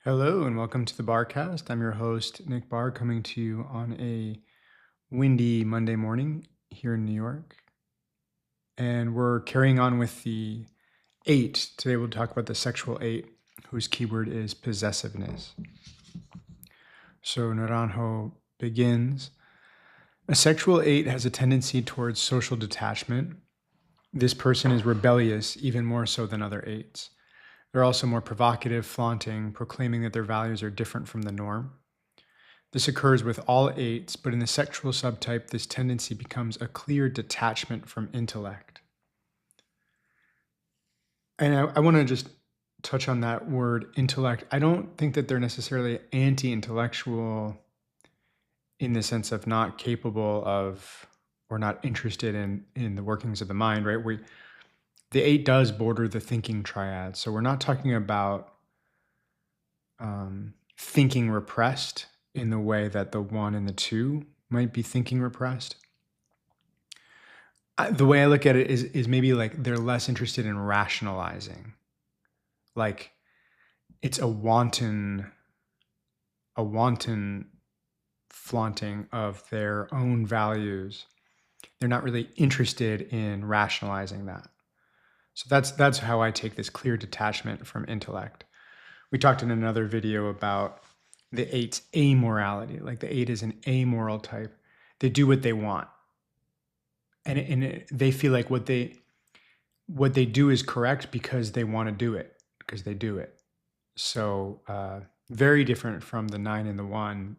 Hello and welcome to the Barcast. I'm your host, Nick Barr, coming to you on a windy Monday morning here in New York. And we're carrying on with the 8. Today we'll talk about the sexual 8, whose keyword is possessiveness. So Naranjo begins. A sexual 8 has a tendency towards social detachment. This person is rebellious, even more so than other 8s. They're also more provocative, flaunting, proclaiming that their values are different from the norm. This occurs with all 8s, but in the sexual subtype, this tendency becomes a clear detachment from intellect. And I want to just touch on that word intellect. I don't think that they're necessarily anti-intellectual in the sense of not capable of or not interested in the workings of the mind, right? The 8 does border the thinking triad. So we're not talking about thinking repressed in the way that the 1 and the 2 might be thinking repressed. The way I look at it is maybe like they're less interested in rationalizing. Like it's a wanton flaunting of their own values. They're not really interested in rationalizing that. So that's how I take this clear detachment from intellect. We talked in another video about the 8's amorality. Like the 8 is an amoral type. They do what they want. And they feel like what they do is correct because they want to do it, because they do it. So very different from the 9 and the 1,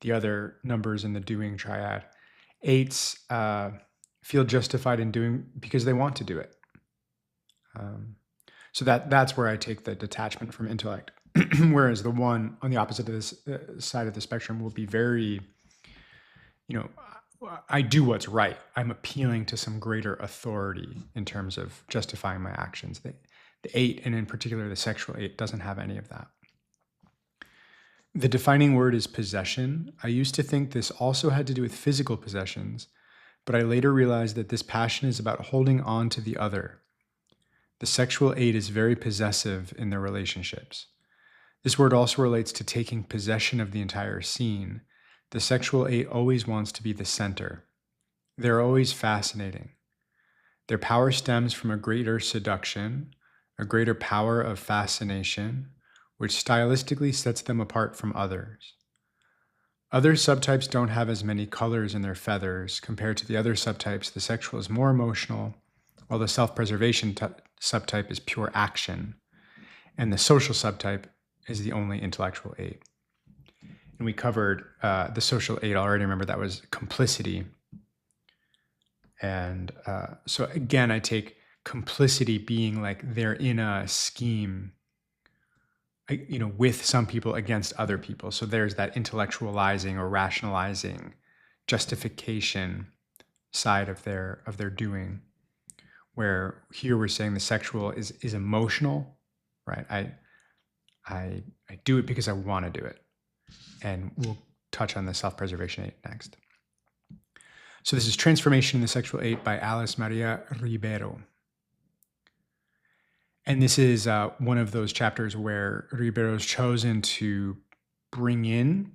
the other numbers in the doing triad. 8's feel justified in doing because they want to do it. So that's where I take the detachment from intellect. Whereas the 1 on the opposite of this side of the spectrum will be very, I do what's right. I'm appealing to some greater authority in terms of justifying my actions. The 8, and in particular the sexual 8, doesn't have any of that. The defining word is possession. I used to think this also had to do with physical possessions, but I later realized that this passion is about holding on to the other. The sexual 8 is very possessive in their relationships. This word also relates to taking possession of the entire scene. The sexual 8 always wants to be the center. They're always fascinating. Their power stems from a greater seduction, a greater power of fascination, which stylistically sets them apart from others. Other subtypes don't have as many colors in their feathers. Compared to the other subtypes, the sexual is more emotional, while the self-preservation subtype is pure action, and the social subtype is the only intellectual 8. And we covered the social 8 already. Remember, that was complicity. And so again, I take complicity being like they're in a scheme, with some people against other people. So there's that intellectualizing or rationalizing justification side of their doing, where here we're saying the sexual is emotional, right? I do it because I want to do it. And we'll touch on the self-preservation 8 next. So this is Transformation in the Sexual 8 by Alice Maria Ribeiro. And this is one of those chapters where Ribeiro's chosen to bring in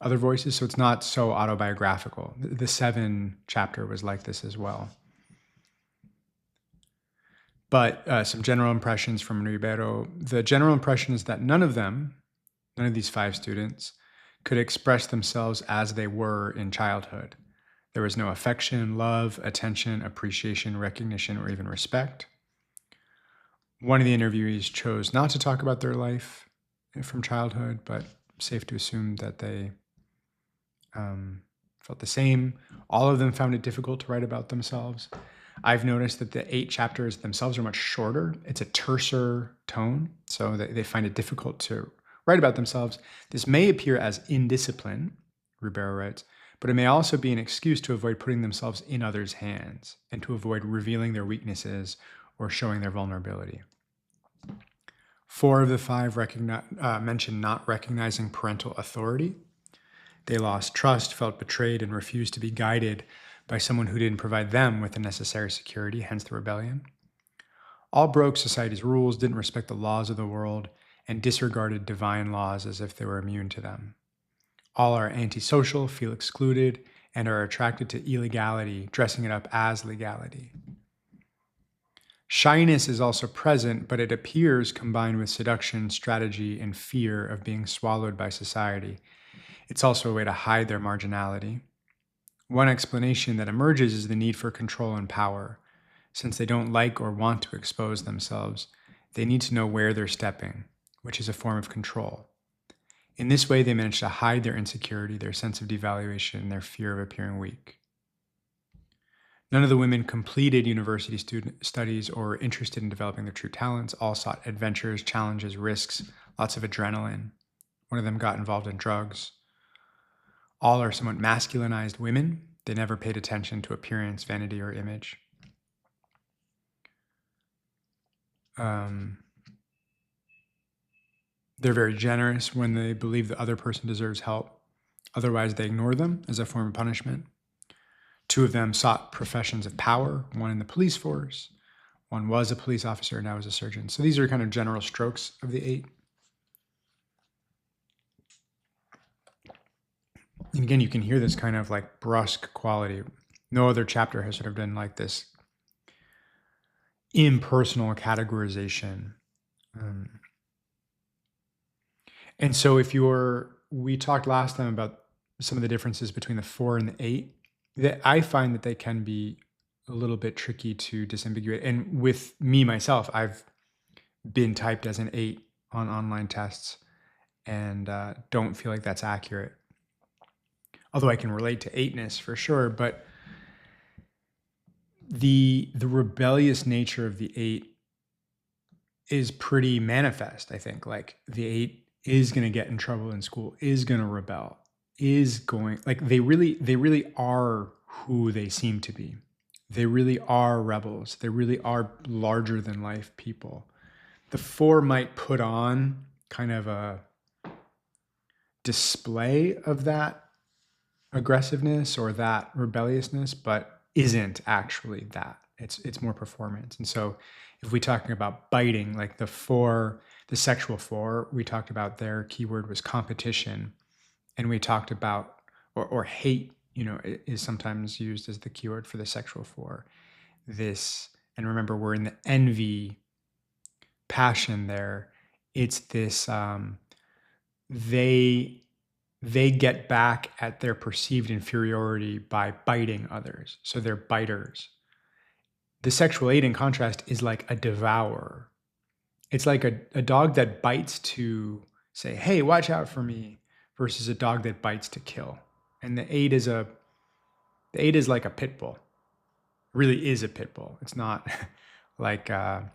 other voices, so it's not so autobiographical. The 7 chapter was like this as well. But some general impressions from Ribeiro. The general impression is that none of these 5 students, could express themselves as they were in childhood. There was no affection, love, attention, appreciation, recognition, or even respect. One of the interviewees chose not to talk about their life from childhood, but safe to assume that they felt the same. All of them found it difficult to write about themselves. I've noticed that the 8 chapters themselves are much shorter. It's a terser tone, so they find it difficult to write about themselves. This may appear as indiscipline, Ribeiro writes, but it may also be an excuse to avoid putting themselves in others' hands and to avoid revealing their weaknesses or showing their vulnerability. 4 of the 5 mention not recognizing parental authority. They lost trust, felt betrayed, and refused to be guided by someone who didn't provide them with the necessary security, hence the rebellion. All broke society's rules, didn't respect the laws of the world, and disregarded divine laws as if they were immune to them. All are antisocial, feel excluded, and are attracted to illegality, dressing it up as legality. Shyness is also present, but it appears combined with seduction, strategy, and fear of being swallowed by society. It's also a way to hide their marginality. One explanation that emerges is the need for control and power. Since they don't like or want to expose themselves, they need to know where they're stepping, which is a form of control. In this way, they manage to hide their insecurity, their sense of devaluation, and their fear of appearing weak. None of the women completed university studies or were interested in developing their true talents. All sought adventures, challenges, risks, lots of adrenaline. One of them got involved in drugs. All are somewhat masculinized women. They never paid attention to appearance, vanity, or image. They're very generous when they believe the other person deserves help. Otherwise, they ignore them as a form of punishment. Two of them sought professions of power, one in the police force, one was a police officer, now is a surgeon. So these are kind of general strokes of the 8. And again, you can hear this kind of like brusque quality. No other chapter has sort of done like this impersonal categorization. And so we talked last time about some of the differences between the 4 and the 8. That I find that they can be a little bit tricky to disambiguate. And with me, myself, I've been typed as an 8 on online tests and don't feel like that's accurate. Although I can relate to 8-ness for sure, but the rebellious nature of the 8 is pretty manifest, I think. Like the 8 is going to get in trouble in school, is going to rebel, is going, like they really are who they seem to be. They really are rebels. They really are larger than life people. The 4 might put on kind of a display of that aggressiveness or that rebelliousness, but isn't actually that. It's more performance. And so if we're talking about biting, like the 4, the sexual 4, we talked about their keyword was competition. And we talked about, or hate, is sometimes used as the keyword for the sexual 4. This, and remember, we're in the envy passion there. It's this, they get back at their perceived inferiority by biting others. So they're biters. The sexual 8, in contrast, is like a devourer. It's like a dog that bites to say, hey, watch out for me, versus a dog that bites to kill. And the 8 is like a pit bull. It really is a pit bull. It's not like, that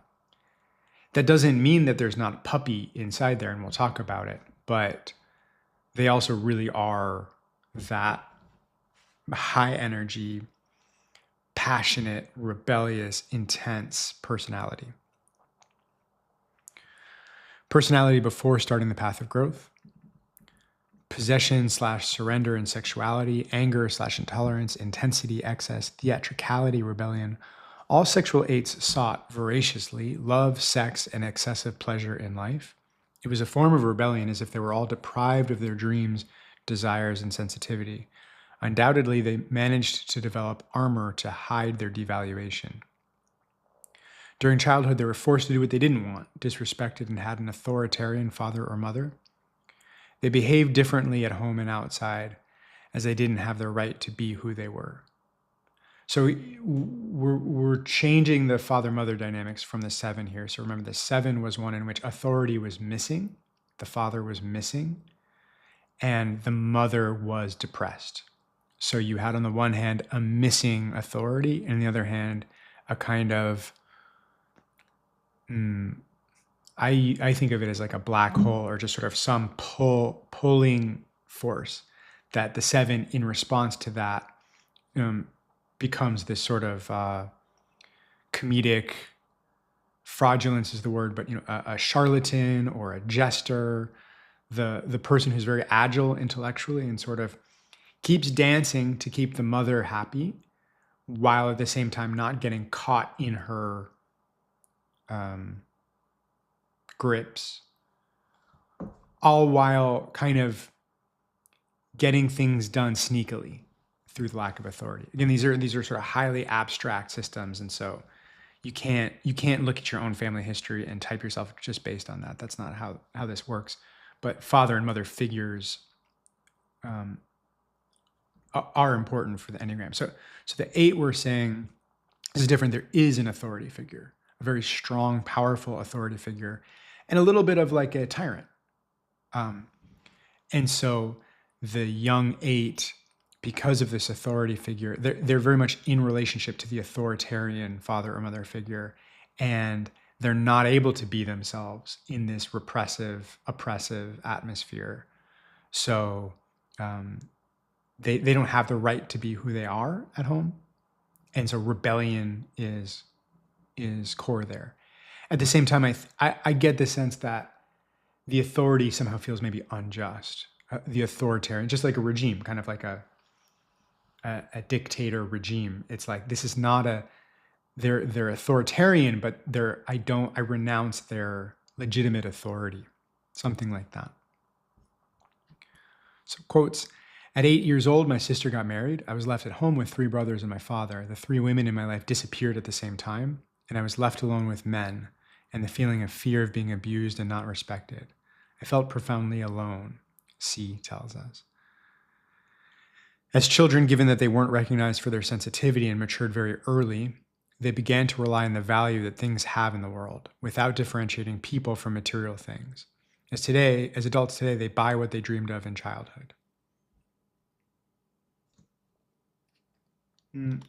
doesn't mean that there's not a puppy inside there, and we'll talk about it, but they also really are that high energy, passionate, rebellious, intense personality. Personality before starting the path of growth. Possession/surrender and sexuality, anger/intolerance, intensity, excess, theatricality, rebellion. All sexual 8s sought voraciously love, sex, and excessive pleasure in life. It was a form of rebellion, as if they were all deprived of their dreams, desires, and sensitivity. Undoubtedly, they managed to develop armor to hide their devaluation. During childhood, they were forced to do what they didn't want, disrespected, and had an authoritarian father or mother. They behaved differently at home and outside, as they didn't have the right to be who they were. So we're changing the father-mother dynamics from the 7 here. So remember, the 7 was one in which authority was missing, the father was missing, and the mother was depressed. So you had on the one hand a missing authority, and on the other hand a kind of, I think of it as like a black hole, or just sort of some pulling force that the 7, in response to that, becomes this sort of comedic, fraudulence is the word, but a charlatan or a jester, the person who's very agile intellectually and sort of keeps dancing to keep the mother happy, while at the same time not getting caught in her grips. all while kind of getting things done sneakily through the lack of authority. Again, these are sort of highly abstract systems, and so you can't look at your own family history and type yourself just based on that. That's not how this works. But father and mother figures are important for the Enneagram. So the 8 we're saying is different. There is an authority figure, a very strong, powerful authority figure, and a little bit of like a tyrant. And so the young 8, because of this authority figure, they're very much in relationship to the authoritarian father or mother figure, and they're not able to be themselves in this repressive, oppressive atmosphere. So they don't have the right to be who they are at home. And so rebellion is core there. At the same time, I get the sense that the authority somehow feels maybe unjust. The authoritarian, just like a regime, kind of like a dictator regime. It's like, this is not they're authoritarian, but I renounce their legitimate authority. Something like that. So quotes, at 8 years old, my sister got married. I was left at home with 3 brothers and my father. The 3 women in my life disappeared at the same time, and I was left alone with men and the feeling of fear of being abused and not respected. I felt profoundly alone, C tells us. As children, given that they weren't recognized for their sensitivity and matured very early, they began to rely on the value that things have in the world without differentiating people from material things. As adults today, they buy what they dreamed of in childhood. The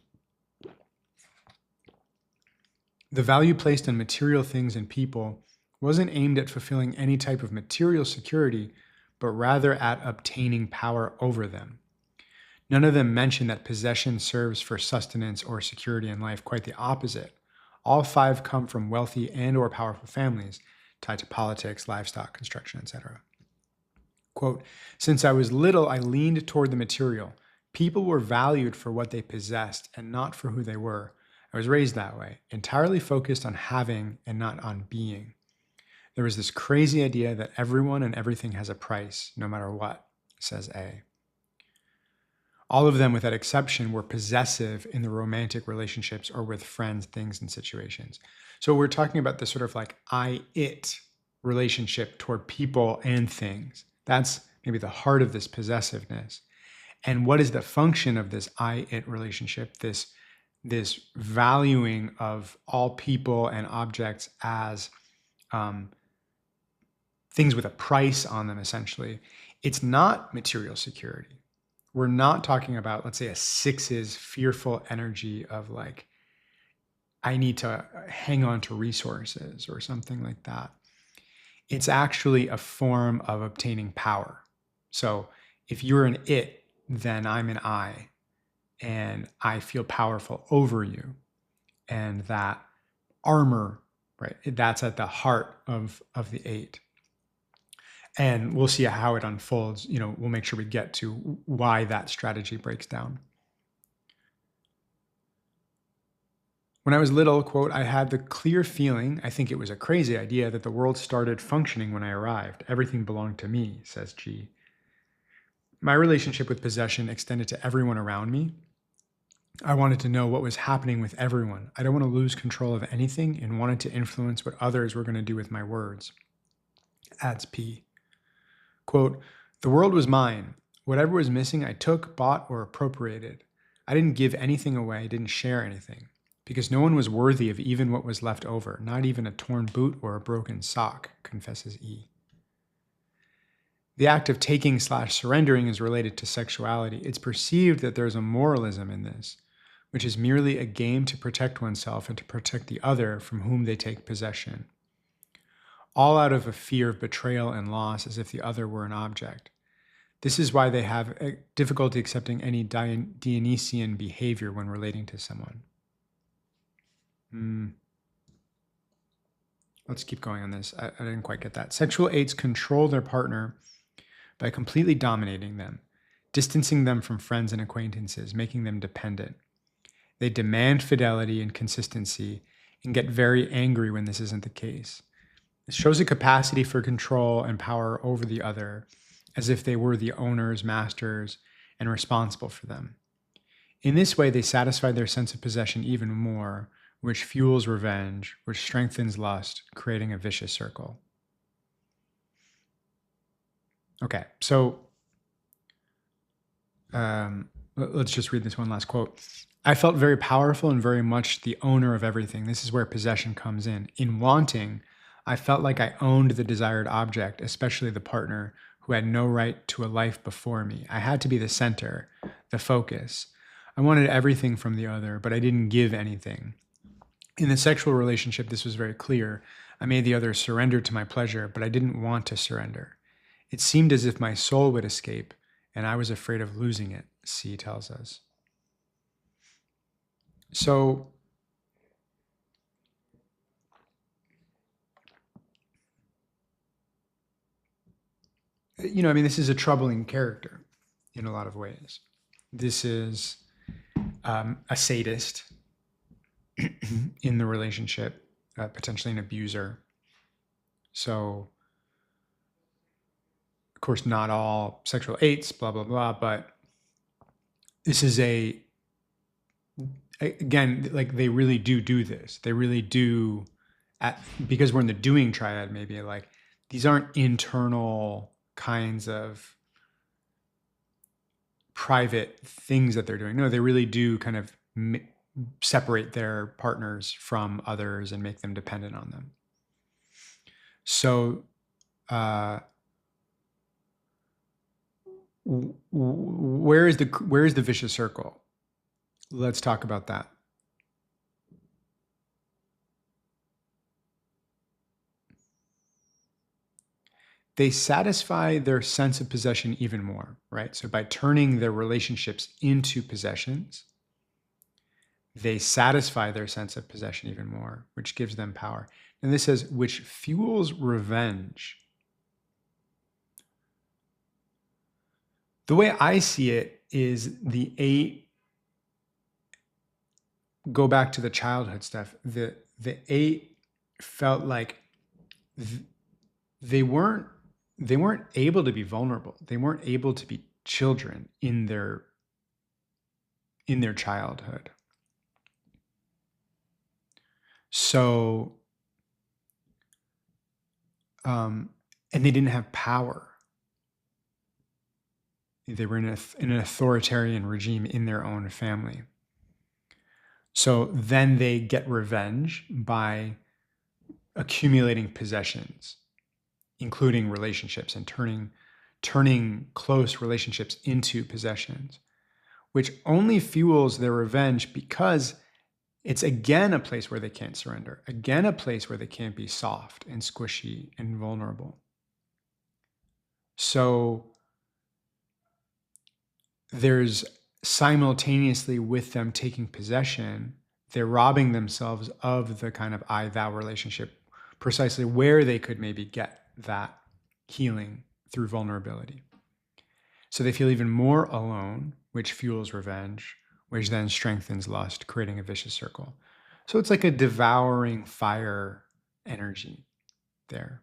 value placed on material things and people wasn't aimed at fulfilling any type of material security, but rather at obtaining power over them. None of them mention that possession serves for sustenance or security in life. Quite the opposite. All 5 come from wealthy and or powerful families tied to politics, livestock, construction, etc. Quote, since I was little, I leaned toward the material. People were valued for what they possessed and not for who they were. I was raised that way, entirely focused on having and not on being. There was this crazy idea that everyone and everything has a price, no matter what, says A. All of them, without exception, were possessive in the romantic relationships or with friends, things, and situations. So we're talking about this sort of like I-it relationship toward people and things. That's maybe the heart of this possessiveness. And what is the function of this I-it relationship, this valuing of all people and objects as things with a price on them, essentially? It's not material security. We're not talking about, let's say, a 6's fearful energy of like, I need to hang on to resources or something like that. It's actually a form of obtaining power. So if you're an it, then I'm an I, and I feel powerful over you. And that armor, right, that's at the heart of the 8. And we'll see how it unfolds. We'll make sure we get to why that strategy breaks down. When I was little, quote, I had the clear feeling, I think it was a crazy idea, that the world started functioning when I arrived. Everything belonged to me, says G. My relationship with possession extended to everyone around me. I wanted to know what was happening with everyone. I don't want to lose control of anything and wanted to influence what others were going to do with my words. Adds P. Quote, the world was mine. Whatever was missing, I took, bought, or appropriated. I didn't give anything away, didn't share anything, because no one was worthy of even what was left over, not even a torn boot or a broken sock, confesses E. The act of taking/surrendering is related to sexuality. It's perceived that there's a moralism in this, which is merely a game to protect oneself and to protect the other from whom they take possession. All out of a fear of betrayal and loss, as if the other were an object. This is why they have difficulty accepting any Dionysian behavior when relating to someone. Let's keep going on this. I didn't quite get that. Sexual 8s control their partner by completely dominating them, distancing them from friends and acquaintances, making them dependent. They demand fidelity and consistency and get very angry when this isn't the case. It shows a capacity for control and power over the other, as if they were the owners, masters, and responsible for them. In this way, they satisfy their sense of possession even more, which fuels revenge, which strengthens lust, creating a vicious circle. Okay, so let's just read this one last quote. I felt very powerful and very much the owner of everything. This is where possession comes in. In wanting, I felt like I owned the desired object, especially the partner who had no right to a life before me. I had to be the center, the focus. I wanted everything from the other, but I didn't give anything. In the sexual relationship, this was very clear. I made the other surrender to my pleasure, but I didn't want to surrender. It seemed as if my soul would escape, and I was afraid of losing it, C tells us. So, this is a troubling character in a lot of ways. This is a sadist in the relationship, potentially an abuser. So, of course, not all sexual eights, blah, blah, blah, but this is again, like they really do this. They really do, because we're in the doing triad, maybe like these aren't internal kinds of private things that they're doing. No, they really do kind of separate their partners from others and make them dependent on them. So, where is the vicious circle? Let's talk about that. They satisfy their sense of possession even more, right? So by turning their relationships into possessions, they satisfy their sense of possession even more, which gives them power. And this says, which fuels revenge. The way I see it is the 8, go back to the childhood stuff, the 8 felt like they weren't able to be vulnerable. They weren't able to be children in their childhood. So, and they didn't have power. They were in an authoritarian regime in their own family. So then they get revenge by accumulating possessions, including relationships, and turning close relationships into possessions, which only fuels their revenge because it's again a place where they can't surrender, again a place where they can't be soft and squishy and vulnerable. So there's simultaneously with them taking possession, they're robbing themselves of the kind of I-thou relationship, precisely where they could maybe get that healing through vulnerability. So they feel even more alone, which fuels revenge, which then strengthens lust, creating a vicious circle. So it's like a devouring fire energy there.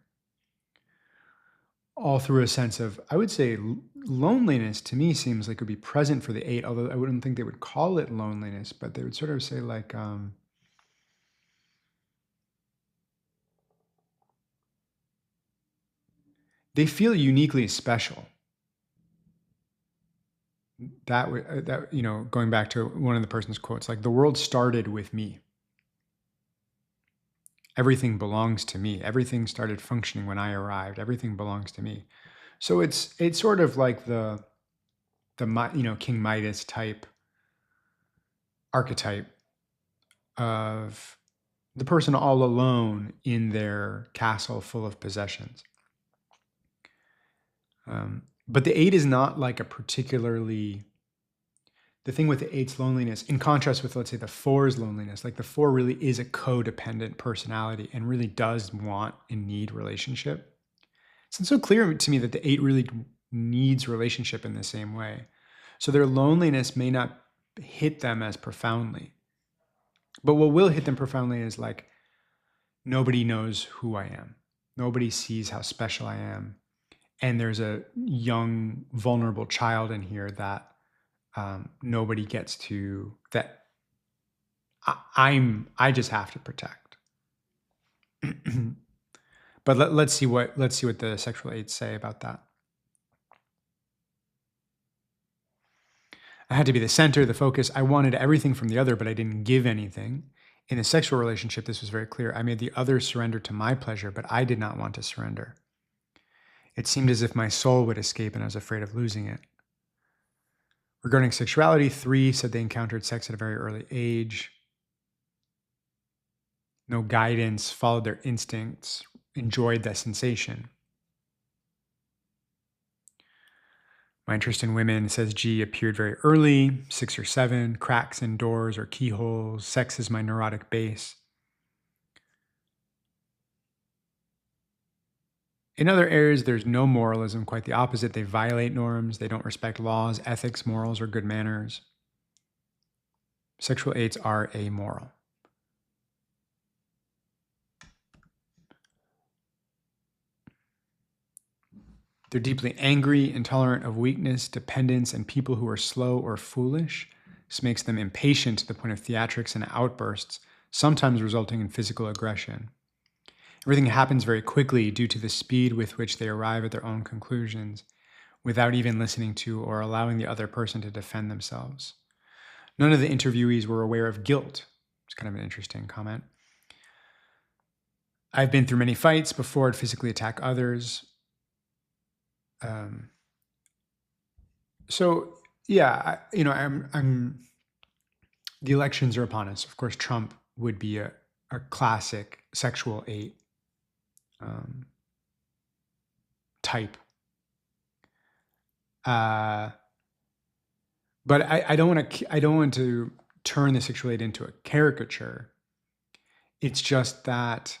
All through a sense of, I would say, loneliness to me seems like it would be present for the 8, although I wouldn't think they would call it loneliness, but they would sort of say like, they feel uniquely special. That going back to one of the person's quotes, like the world started with me. Everything belongs to me. Everything started functioning when I arrived. Everything belongs to me. So it's sort of like the King Midas type archetype of the person all alone in their castle full of possessions. But the 8 is not like a particularly, the thing with the 8's loneliness, in contrast with, let's say, the 4's loneliness, like the 4 really is a codependent personality and really does want and need relationship. It's so clear to me that the 8 really needs relationship in the same way. So their loneliness may not hit them as profoundly. But what will hit them profoundly is like, nobody knows who I am. Nobody sees how special I am. And there's a young, vulnerable child in here that nobody gets to, that I just have to protect. But let's see what the sexual eights say about that. I had to be the center, the focus. I wanted everything from the other, but I didn't give anything. In a sexual relationship, this was very clear. I made the other surrender to my pleasure, but I did not want to surrender. It seemed as if my soul would escape and I was afraid of losing it. Regarding sexuality, 3 said they encountered sex at a very early age. No guidance, followed their instincts, enjoyed the sensation. My interest in women, says G, appeared very early, 6 or 7, cracks in doors or keyholes. Sex is my neurotic base. In other areas, there's no moralism, quite the opposite. They violate norms. They don't respect laws, ethics, morals, or good manners. Sexual eights are amoral. They're deeply angry, intolerant of weakness, dependence, and people who are slow or foolish. This makes them impatient to the point of theatrics and outbursts, sometimes resulting in physical aggression. Everything happens very quickly due to the speed with which they arrive at their own conclusions, without even listening to or allowing the other person to defend themselves. None of the interviewees were aware of guilt. It's kind of an interesting comment. I've been through many fights before I'd physically attack others. So yeah, I'm. The elections are upon us. Of course, Trump would be a classic sexual 8 type. But I don't want to turn the sexual 8 into a caricature. It's just that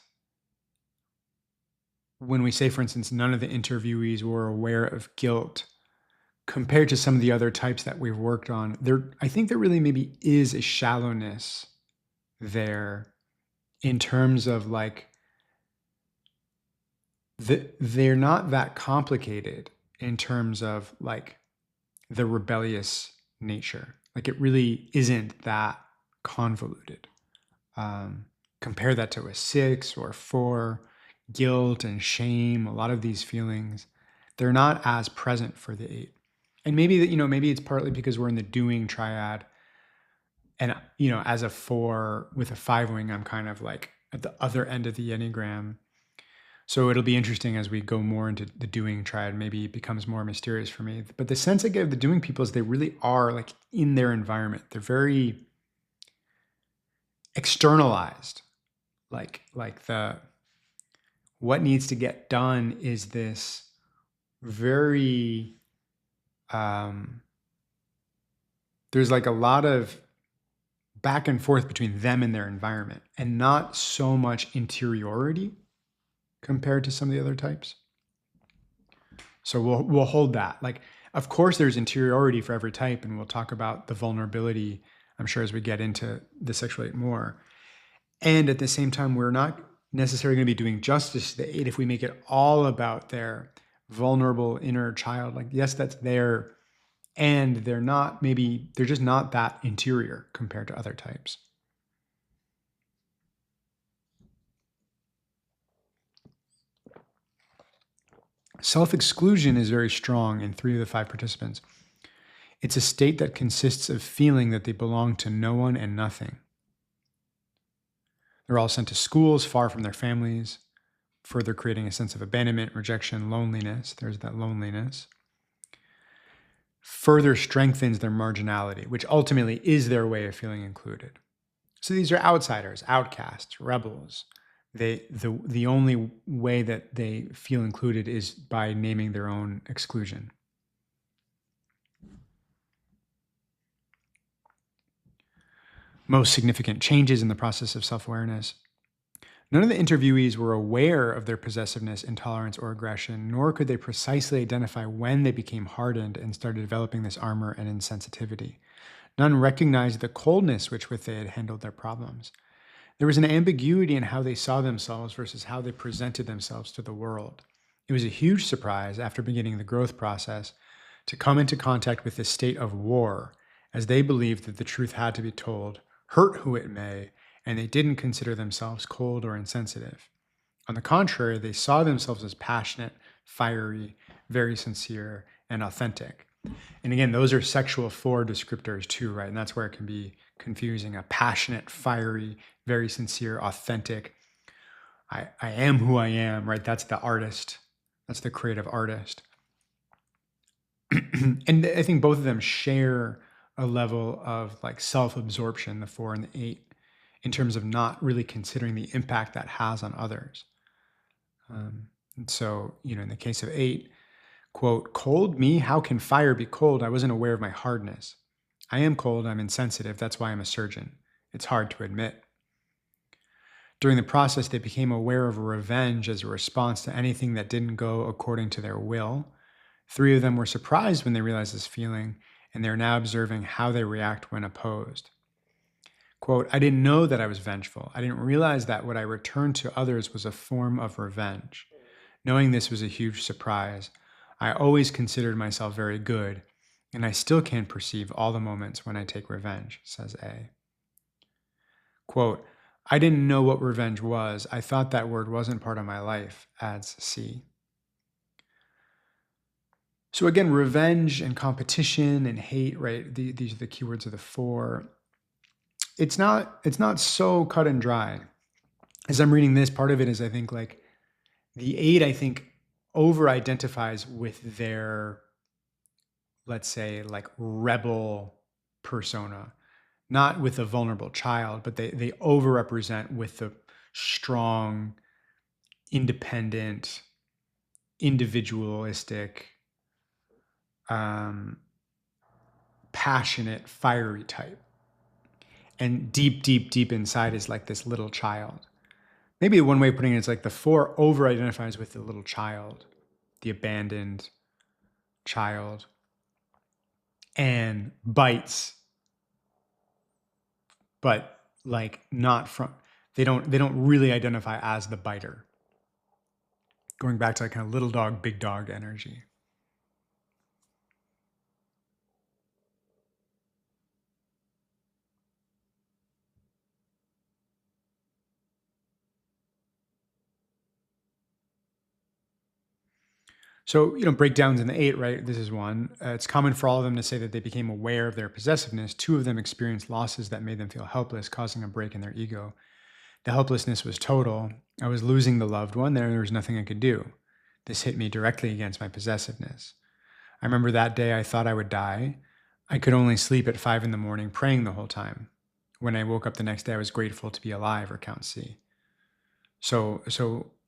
when we say, for instance, none of the interviewees were aware of guilt, compared to some of the other types that we've worked on, I think there really maybe is a shallowness there in terms of like, they're not that complicated in terms of like the rebellious nature. Like it really isn't that convoluted. Compare that to a 6 or 4, guilt and shame, a lot of these feelings, they're not as present for the 8. And maybe that, maybe it's partly because we're in the doing triad. And, as a 4 with a 5 wing, I'm kind of like at the other end of the Enneagram. So it'll be interesting as we go more into the doing triad. Maybe it becomes more mysterious for me. But the sense I get of the doing people is they really are like in their environment. They're very externalized. Like what needs to get done is this very, there's like a lot of back and forth between them and their environment, and not so much interiority compared to some of the other types. So we'll hold that. Like, of course, there's interiority for every type, and we'll talk about the vulnerability, I'm sure, as we get into the sexual 8 more. And at the same time, we're not necessarily going to be doing justice to the 8 if we make it all about their vulnerable inner child. Like, yes, that's there, and they're just not that interior compared to other types. Self-exclusion is very strong in 3 of the 5 participants. It's a state that consists of feeling that they belong to no one and nothing. They're all sent to schools far from their families, further creating a sense of abandonment, rejection, loneliness. There's that loneliness. Further strengthens their marginality, which ultimately is their way of feeling included. So these are outsiders, outcasts, rebels. The only way that they feel included is by naming their own exclusion. Most significant changes in the process of self-awareness. None of the interviewees were aware of their possessiveness, intolerance, or aggression, nor could they precisely identify when they became hardened and started developing this armor and insensitivity. None recognized the coldness with which they had handled their problems. There was an ambiguity in how they saw themselves versus how they presented themselves to the world. It was a huge surprise after beginning the growth process to come into contact with this state of war, as they believed that the truth had to be told, hurt who it may, and they didn't consider themselves cold or insensitive. On the contrary, they saw themselves as passionate, fiery, very sincere, and authentic. And again, those are sexual 4 descriptors too, right? And that's where it can be confusing. A passionate, fiery, very sincere, authentic. I am who I am, right? That's the artist. That's the creative artist. And I think both of them share a level of like self-absorption, the 4 and the 8, in terms of not really considering the impact that has on others. And so, in the case of 8, quote, cold me, how can fire be cold? I wasn't aware of my hardness. I am cold, I'm insensitive, that's why I'm a surgeon. It's hard to admit. During the process, they became aware of revenge as a response to anything that didn't go according to their will. 3 of them were surprised when they realized this feeling, and they're now observing how they react when opposed. Quote, I didn't know that I was vengeful. I didn't realize that what I returned to others was a form of revenge. Knowing this was a huge surprise. I always considered myself very good, and I still can't perceive all the moments when I take revenge, says A. Quote, I didn't know what revenge was. I thought that word wasn't part of my life, adds C. So again, revenge and competition and hate, right? These are the keywords of the 4. It's not so cut and dry. As I'm reading this, part of it is I think like the 8, I think, over-identifies with their, let's say, like rebel persona, not with a vulnerable child, but they over-represent with the strong, independent, individualistic, passionate, fiery type. And deep, deep, deep inside is like this little child. Maybe one way of putting it is like the 4 over-identifies with the little child, the abandoned child, and bites, but like not from, they don't really identify as the biter. Going back to like kind of little dog, big dog energy. So, breakdowns in the 8, right? This is one. It's common for all of them to say that they became aware of their possessiveness. 2 of them experienced losses that made them feel helpless, causing a break in their ego. The helplessness was total. I was losing the loved one. There was nothing I could do. This hit me directly against my possessiveness. I remember that day I thought I would die. I could only sleep at 5 a.m, praying the whole time. When I woke up the next day, I was grateful to be alive, recounts C. So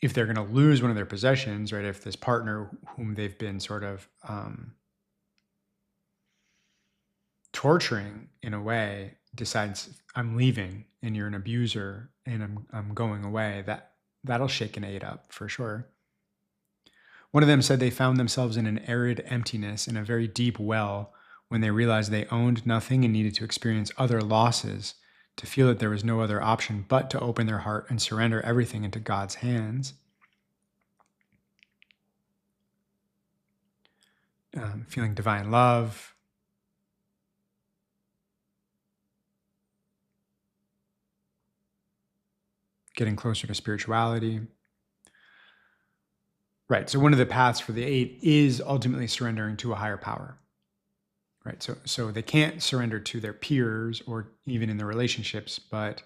if they're going to lose one of their possessions, right, if this partner whom they've been sort of torturing in a way decides I'm leaving and you're an abuser and I'm going away, that'll shake an 8 up for sure. One of them said they found themselves in an arid emptiness in a very deep well when they realized they owned nothing and needed to experience other losses to feel that there was no other option but to open their heart and surrender everything into God's hands. Feeling divine love. Getting closer to spirituality. Right, so one of the paths for the 8 is ultimately surrendering to a higher power. Right, so they can't surrender to their peers or even in their relationships, but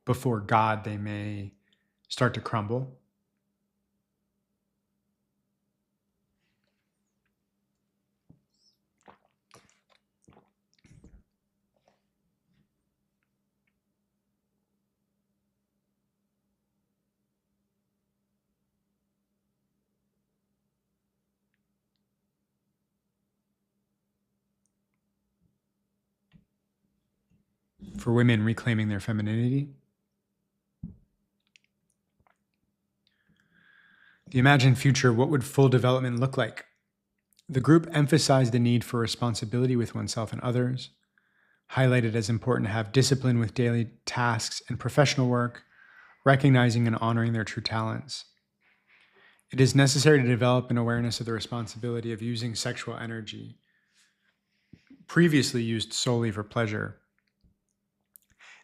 before God, they may start to crumble. For women reclaiming their femininity. The imagined future, what would full development look like? The group emphasized the need for responsibility with oneself and others, highlighted as important to have discipline with daily tasks and professional work, recognizing and honoring their true talents. It is necessary to develop an awareness of the responsibility of using sexual energy, previously used solely for pleasure.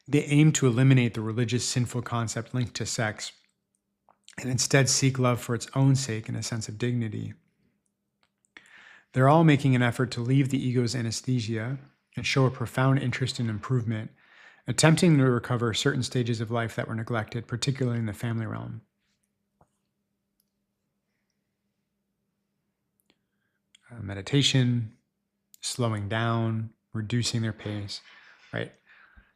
They aim to eliminate the religious sinful concept linked to sex and instead seek love for its own sake and a sense of dignity. They're all making an effort to leave the ego's anesthesia and show a profound interest in improvement, attempting to recover certain stages of life that were neglected, particularly in the family realm. Meditation, slowing down, reducing their pace, right?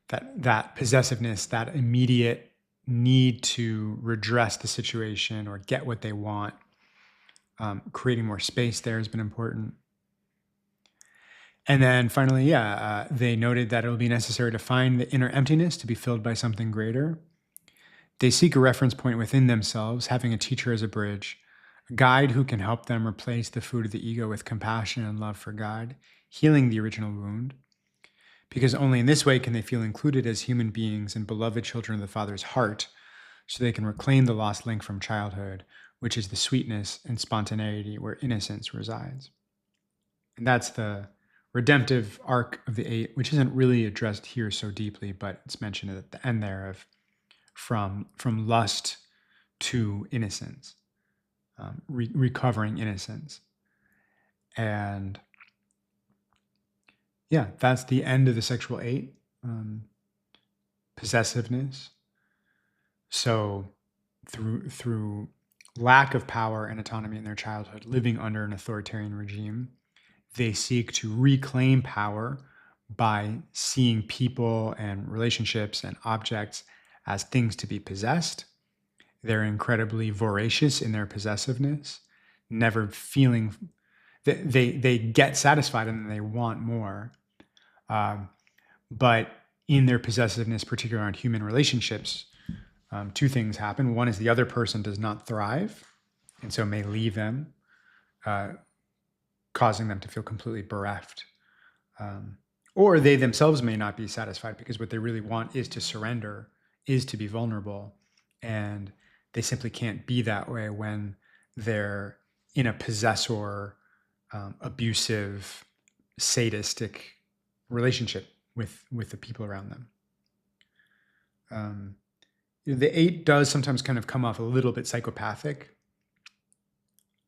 That possessiveness, that immediate need to redress the situation or get what they want, creating more space there has been important. And then finally, they noted that it will be necessary to find the inner emptiness to be filled by something greater. They seek a reference point within themselves, having a teacher as a bridge, a guide who can help them replace the food of the ego with compassion and love for God, healing the original wound. Because only in this way can they feel included as human beings and beloved children of the Father's heart, so they can reclaim the lost link from childhood, which is the sweetness and spontaneity where innocence resides. And that's the redemptive arc of the 8, which isn't really addressed here so deeply, but it's mentioned at the end there of from lust to innocence, recovering innocence. And that's the end of the sexual 8, possessiveness. So through lack of power and autonomy in their childhood, living under an authoritarian regime, they seek to reclaim power by seeing people and relationships and objects as things to be possessed. They're incredibly voracious in their possessiveness, never feeling they get satisfied and then they want more. But in their possessiveness, particularly around human relationships, 2 things happen. One is the other person does not thrive, and so may leave them, causing them to feel completely bereft. Or they themselves may not be satisfied because what they really want is to surrender, is to be vulnerable. And they simply can't be that way when they're in a possessor, abusive, sadistic relationship with the people around them. The 8 does sometimes kind of come off a little bit psychopathic.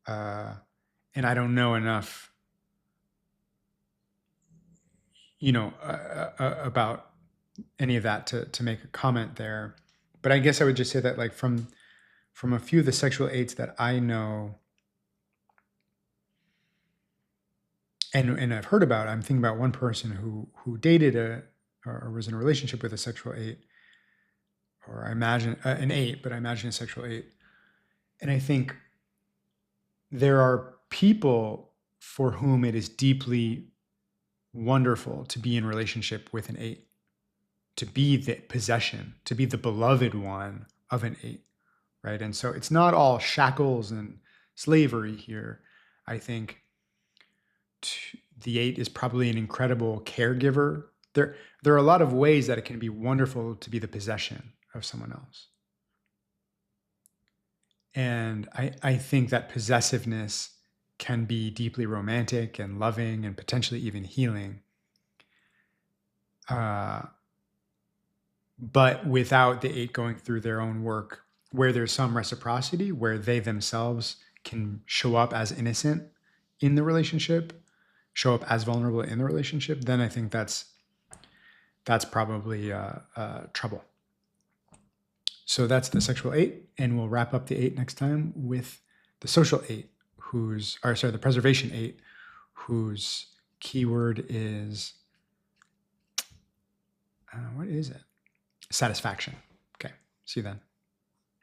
And I don't know enough, about any of that to make a comment there. But I guess I would just say that, like, from a few of the sexual 8s that I know and I've heard about, I'm thinking about one person who dated or was in a relationship with a sexual 8, or I imagine an 8, but I imagine a sexual 8. And I think there are people for whom it is deeply wonderful to be in relationship with an 8, to be the possession, to be the beloved one of an 8, right? And so it's not all shackles and slavery here. I think the 8 is probably an incredible caregiver. There are a lot of ways that it can be wonderful to be the possession of someone else. And I think that possessiveness can be deeply romantic and loving and potentially even healing. But without the 8 going through their own work, where there's some reciprocity, where they themselves can show up as innocent in the relationship, show up as vulnerable in the relationship, then I think that's probably trouble. So that's the sexual 8, and we'll wrap up the 8 next time with the social 8, the preservation 8, whose keyword is, what is it? Satisfaction. Okay, see you then.